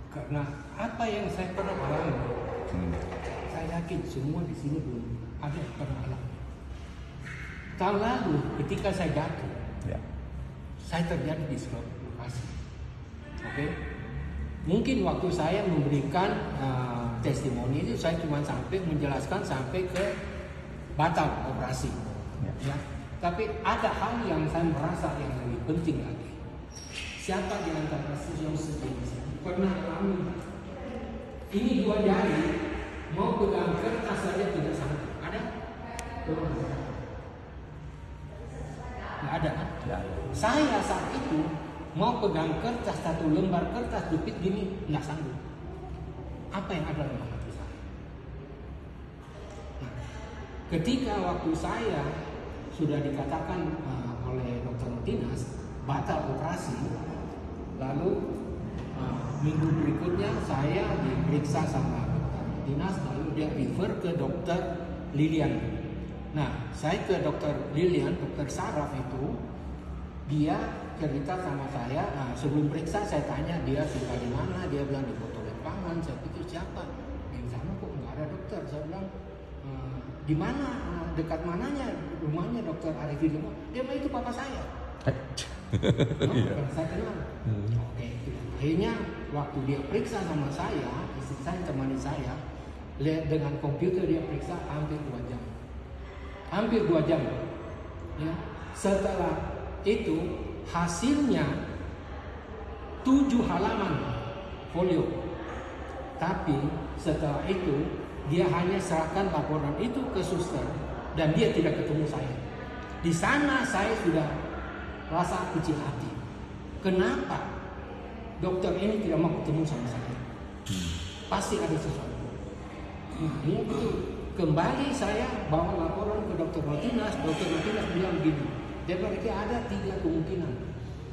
Karena apa yang saya pernah alami, saya yakin semua di sini belum ada yang pernah alami. Tahun lalu ketika saya jatuh, saya terjadi dislokasi. Oke, mungkin waktu saya memberikan testimoni itu saya cuma sampai menjelaskan sampai ke batal operasi. Ya. Tapi ada hal yang saya merasa yang lebih penting lagi. Siapa di antara yang sejenis pernah alami ini 2 jari mau pegang kertas saja tidak sanggup? Ada? Nggak ada kan? Ya. Saya saat itu mau pegang kertas 1 lembar kertas jepit gini nggak sanggup. Apa yang ada dalam hati saya? Nah, ketika waktu saya sudah dikatakan oleh Dr. Martinez batal operasi, lalu minggu berikutnya saya diperiksa sama Dr. Martinez, lalu dia refer ke Dr. Lilian. Nah, saya ke Dr. Lilian, Dr. Saraf itu, dia cerita sama saya. Sebelum periksa saya tanya dia suka di mana, dia bilang di Kota Lempangan. Saya pikir siapa? Di sana kok nggak ada dokter. Saya bilang di mana, dekat mananya rumahnya Dr. Arifin? Dia bilang itu papa saya. Saya kenal. Oke, akhirnya waktu dia periksa sama saya, istri saya temani saya, lihat dengan komputer dia periksa hampir 2 jam. Hampir 2 jam. Ya. Setelah itu hasilnya 7 halaman folio. Tapi setelah itu dia hanya serahkan laporan itu ke suster dan dia tidak ketemu saya. Di sana saya sudah rasa kecil hati. Kenapa dokter ini tidak mau ketemu sama saya? Pasti ada sesuatu. Nah, mungkin kembali saya bawa laporan ke Dr. Martinez. Dr. Martinez bilang begini, dia berarti ada 3 kemungkinan.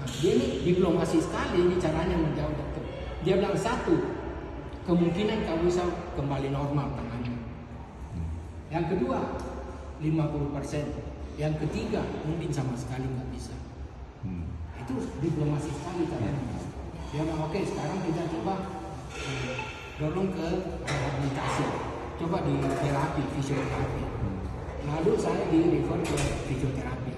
Nah, dia ini diplomasi sekali ini caranya menjawab dokter. Dia bilang 1, kemungkinan kamu bisa kembali normal tangannya. Yang kedua 50%. Yang ketiga mungkin sama sekali nggak bisa. Itu diplomasi sekali caranya. Dia bilang oke, sekarang kita coba dorong ke rehabilitasi, coba di terapi, fisioterapi. Lalu saya di refer ke fisioterapi.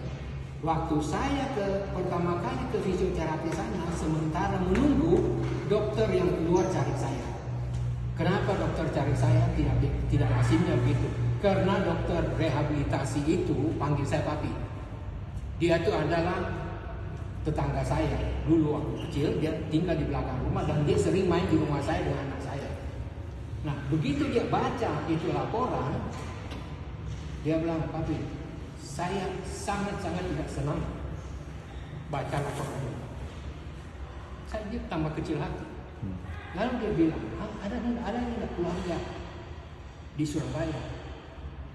Waktu saya pertama kali ke fisioterapi sana, sementara menunggu dokter yang keluar cari saya. Kenapa dokter cari saya tidak asingnya begitu? Karena dokter rehabilitasi itu panggil saya papi. Dia itu adalah tetangga saya dulu waktu kecil, dia tinggal di belakang rumah dan dia sering main di rumah saya dengan anak saya. Nah, begitu dia baca itu laporan, dia bilang, papi, saya sangat-sangat tidak senang baca laporan ini. Saya dia tambah kecil hati. Lalu dia bilang, ada tidak keluarga di Surabaya?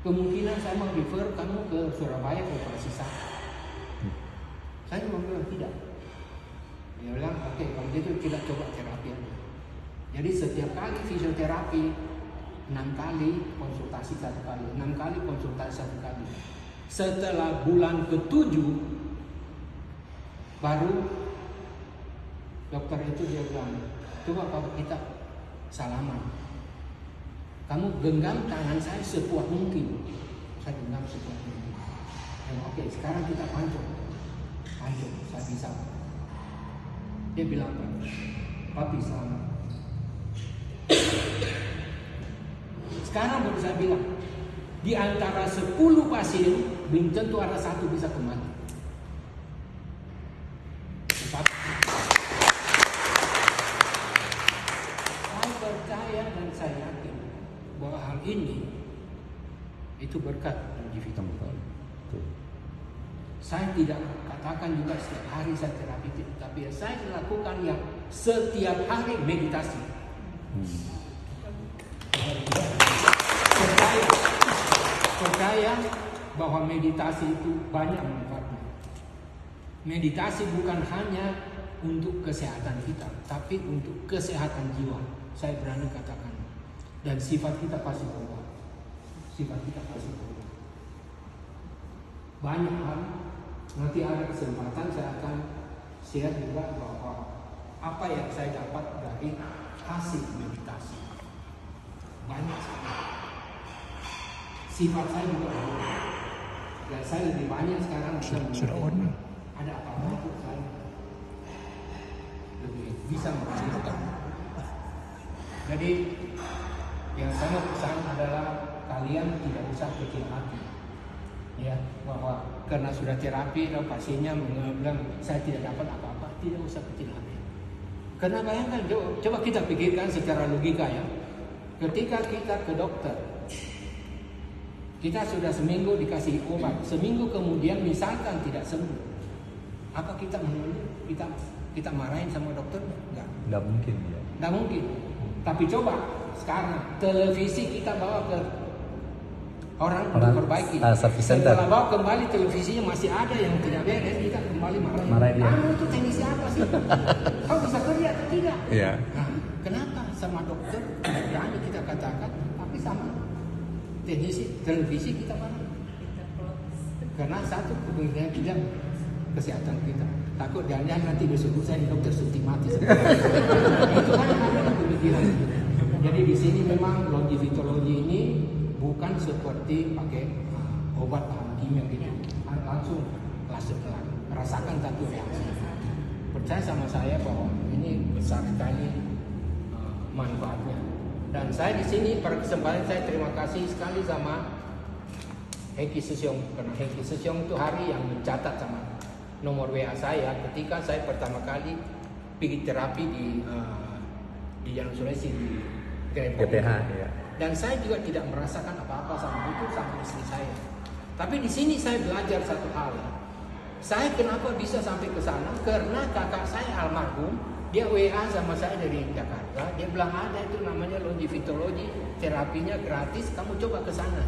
Kemungkinan saya mau refer kamu ke Surabaya ke operasi saraf. Saya mau bilang tidak. Dia bilang oke, kalau gitu kita coba terapi aja. Jadi setiap kali fisioterapi 6 kali konsultasi 1 kali, 6 kali konsultasi 1 kali. Setelah bulan ke-7 baru dokter itu dia bilang, coba kalau kita salaman. Kamu genggam tangan saya sekuat mungkin. Saya genggam sekuat mungkin. Oke, sekarang kita pancung, saya bisa. Dia bilang, papi selamat. Sekarang baru saya bilang, di antara 10 pasien belum tentu ada 1 bisa kembali. Saya percaya dan saya yakin bahwa hal ini itu berkat individu. Saya tidak katakan juga setiap hari saya terapi, tapi saya lakukan yang setiap hari meditasi. Percaya bahwa meditasi itu banyak manfaatnya. Meditasi bukan hanya untuk kesehatan kita, tapi untuk kesehatan jiwa. Saya berani katakan. Dan sifat kita pasti berubah. Banyak hal. Nanti ada kesempatan saya akan share juga bahwa apa yang saya dapat dari hasil meditasi. Banyak sekali. Sifat saya juga berubah. Dan saya lebih banyak sekarang sudah on. Ada apa-apa itu saya lebih bisa menceritakan. Jadi yang saya mau pesan adalah kalian tidak usah kecil hati, ya, bahwa karena sudah terapi dan pasiennya bilang saya tidak dapat apa-apa, tidak usah kecil hati. Karena bayangkan, coba kita pikirkan secara logika ya, ketika kita ke dokter, kita sudah seminggu dikasih obat, seminggu kemudian misalkan tidak sembuh, apa kita mengeluh? Kita marahin sama dokternya? Nggak mungkin ya. Nggak mungkin. Tapi coba sekarang televisi kita bawa ke orang untuk perbaiki. Service center. Setelah bawa kembali televisinya masih ada yang tidak beres, kita kembali marahin dia. Kamu itu teknisi apa sih? Kau bisa kerja atau tidak? Iya. Nah, kenapa sama dokter berani kita katakan, tapi sama teknisi televisi kita mana? Karena satu kepentingan kita kesehatan kita. Takut jangan nanti besok saya dokter suntik mati. Itu kan ada pemikiran. Jadi di sini memang longevitologi ini bukan seperti pakai obat kimia gitu. Langsung rasakan satu reaksi. Percaya sama saya bahwa ini besar sekali manfaatnya. Dan saya di sini pada kesempatan saya terima kasih sekali sama Hengki Susyong, karena Hengki Susyong itu hari yang mencatat sama nomor WA saya ketika saya pertama kali pergi terapi di Jalan Sulawesi di GPH ya. Dan saya juga tidak merasakan apa-apa sama itu sama istri saya. Tapi di sini saya belajar satu hal. Saya kenapa bisa sampai ke sana? Karena kakak saya almarhum, dia WA sama saya dari Jakarta. Dia bilang ada itu namanya longevitologi, terapinya gratis, kamu coba ke sana.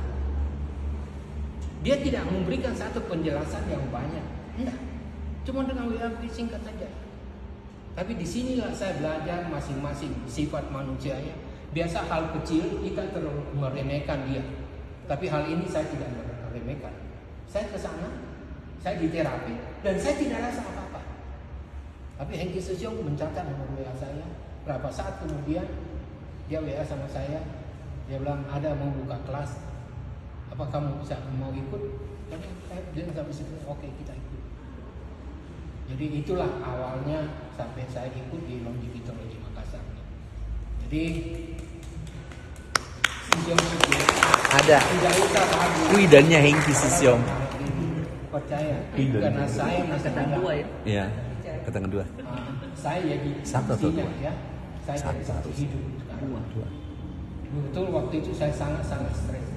Dia tidak memberikan satu penjelasan yang banyak. Enggak. Cuma dengan WA singkat saja. Tapi disinilah saya belajar masing-masing sifat manusianya. Biasa hal kecil kita terlalu meremehkan dia. Tapi hal ini saya tidak meremehkan. Saya ke sana, saya diterapi dan saya tidak rasa apa-apa. Tapi Hengki Susyong mencatat nomor WA saya. Berapa saat kemudian dia WA sama saya. Dia bilang ada mau buka kelas. Apa kamu bisa mau ikut? Karena dia sampai situ, oke kita ikut. Jadi itulah awalnya sampai saya ikut di Longevitologi Makassar. Jadi ada kuidannya Hengki Susyong. Percaya, karena saya masih ada dua ya. Iya, kata kedua. Saya jadi satu ya. Saya jadi satu hidup sekarang. Dua. Betul waktu itu saya sangat stres.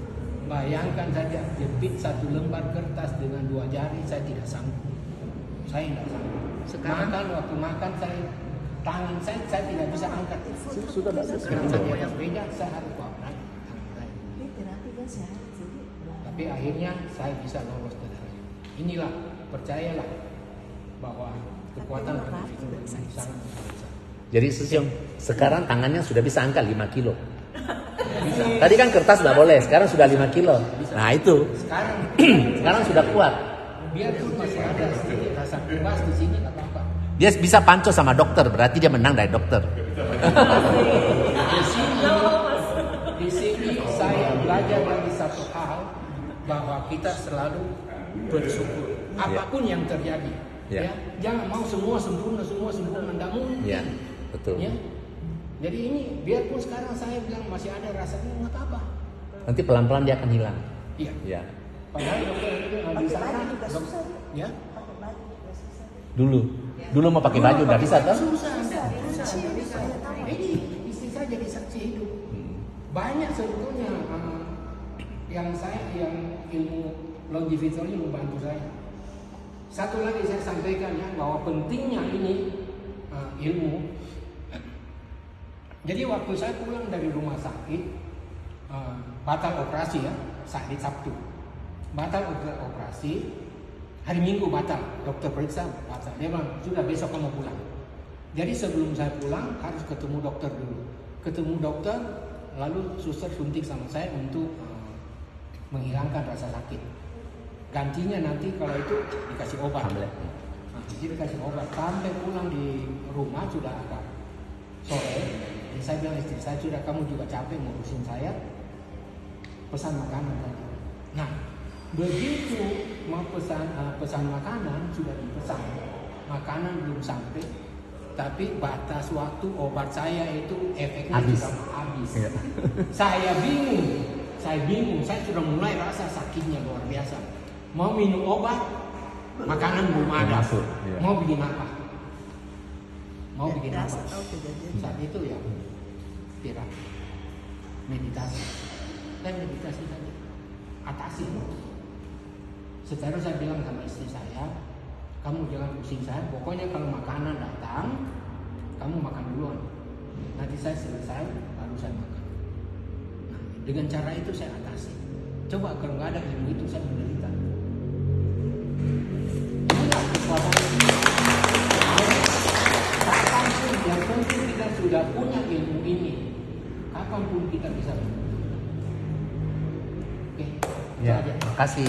Bayangkan saja jepit satu lembar kertas dengan 2 jari saya tidak sanggup. Saya tidak sanggup. Sekarang waktu makan tangan saya tidak bisa angkat. Sudah tidak sekarang saya di atas meja saya harus bawa tangan saya. Tapi akhirnya saya bisa lolos ke dalam. Inilah percayalah bahwa kekuatan longevitologi sangat besar. Jadi Susyong sekarang tangannya sudah bisa angkat 5 kilo. Tadi kan kertas nggak boleh, sekarang sudah 5 kilo. Nah itu. Sekarang sudah kuat. Biarpun masih ada sedikit rasa bebas di sini nggak apa-apa. Dia bisa panco sama dokter, berarti dia menang dari dokter. Di sini saya belajar lagi satu hal bahwa kita selalu bersyukur apapun yang terjadi. Ya, jangan mau semua sempurna, tidak mungkin. Ya, betul. Ya. Jadi ini biarpun sekarang saya bilang masih ada rasanya nggak apa-apa. Nanti pelan-pelan dia akan hilang. Iya. Ya. Padahal dokter itu di sana ya. Dulu mau pakai baju nggak bisa kan? Susah. Ini istri saya jadi saksi hidup. Banyak sebetulnya yang ilmu longevitologi membantu saya. Satu lagi saya sampaikan ya bahwa pentingnya ini ilmu. Jadi waktu saya pulang dari rumah sakit, batal operasi ya, di Sabtu. Batal operasi, hari Minggu batal, dokter periksa batal. Dia bilang, sudah besok kamu pulang. Jadi sebelum saya pulang harus ketemu dokter dulu. Ketemu dokter, lalu suster suntik sama saya untuk menghilangkan rasa sakit. Gantinya nanti kalau itu dikasih obat. Jadi dikasih obat. Sampai pulang di rumah sudah agak sore. saya bilang istri saya, sudah kamu juga capek ngurusin saya, pesan makanan tadi. Nah, begitu mau pesan makanan, sudah dipesan, makanan belum sampai, tapi batas waktu obat saya itu efeknya sudah habis. Iya. Saya bingung, saya sudah mulai rasa sakitnya luar biasa. Mau minum obat, makanan belum ada. Masuk, iya. Mau bikin apa? Mau bikin apa? Tahu kejadian. Saat itu ya istirahat, meditasi, dan meditasi tadi atasi. Setelah saya bilang sama istri saya, kamu jangan pusing saya, pokoknya kalau makanan datang, kamu makan duluan. Nanti saya selesai, baru saya makan. Nah, dengan cara itu saya atasi. Coba kalau nggak ada ilmu itu saya menderita. Itulah kekuatan. Kapanpun yang penting kita sudah punya ilmu ini, kapanpun kita bisa. Oke, itu Ya, aja. makasih.